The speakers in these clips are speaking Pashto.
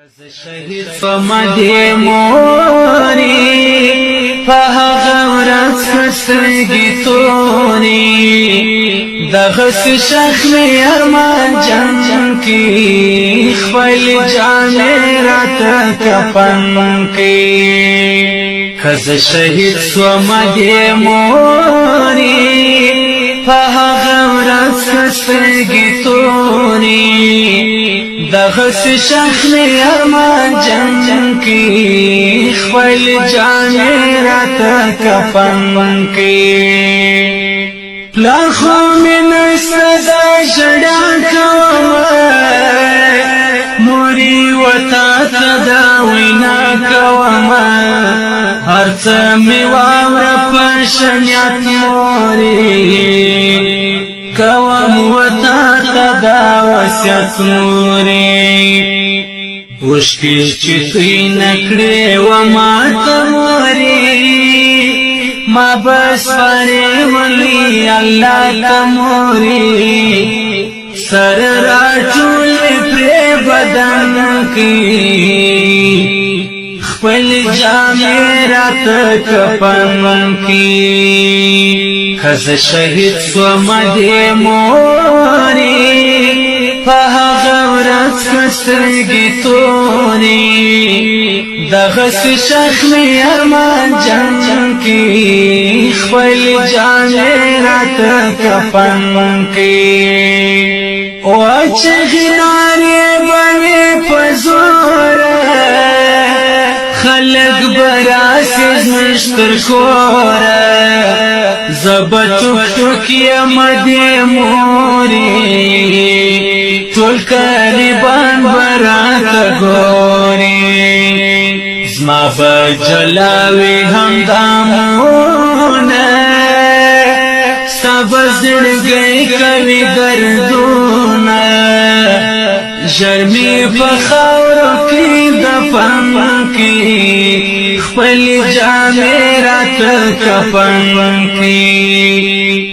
شهید فمدی موری فهغه ورځ سترګې تورې دغس شخم ارمان جنګ کې خپل جامې راته کفن کې کز شهید فمدی موری فهغه ورځ سترګې تورې دغس شخم ارمان جنگ کی خپل جامې راته کفن کی لاخو من صدا جڑا کوما موری وتا تدا وینا کوما هرڅه می واور پښنیات موری کوم وتا تدا وسیت موری وشکی چی نکڑی و ما تموری ما بس پاری ولی اللہ تموری سر راچول پری بدن کی خپل جامی رات کپن کی خز شہید سومدی موری فهغه ورځ سترګې تورې دغس شخم ارمان جنګ کې خپل جامې راته کفن کې او چې ګنارې باندې په زور خلک براسي زمشتر کوره زبټو ټوکې مدې موري ټول کلیبان برات ګوري زما بجلاوي هم دامونه سبزړګي کوي دردونه جرمي په خاورو کې دفن کې خپل جامې رات کفن کې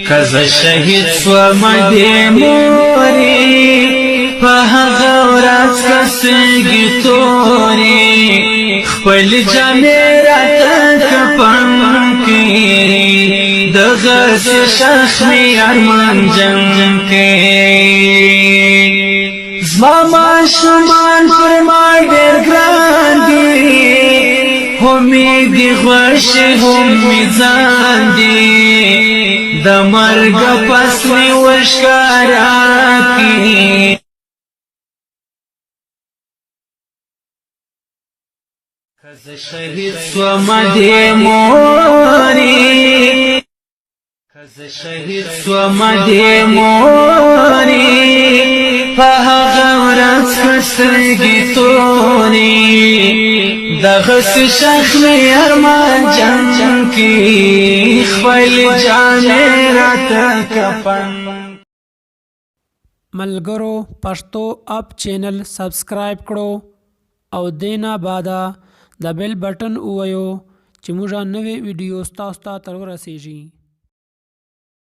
کز شهید سومدی موری فهغه ورځ سترګې تورې خپل جامې راته کفن کې دغس شخم ارمان جنګ کې زما ماشومان پر ما ډېر ګران دي امید خوش هم میزان دی د مرګ پس می وشکارا کی کز شهید سومدی موری کز شهید سومدی موری فهغه ورځ سترګې تورې دغس شخم ارمان جنگ کی خپل جامې راته کفن ملګرو پښتو اپ چینل سبسکرایب کړو او دینا بادا د بیل بٹن ووایو چې موږ نوې ویډیو تاسو ته تر ورسیږي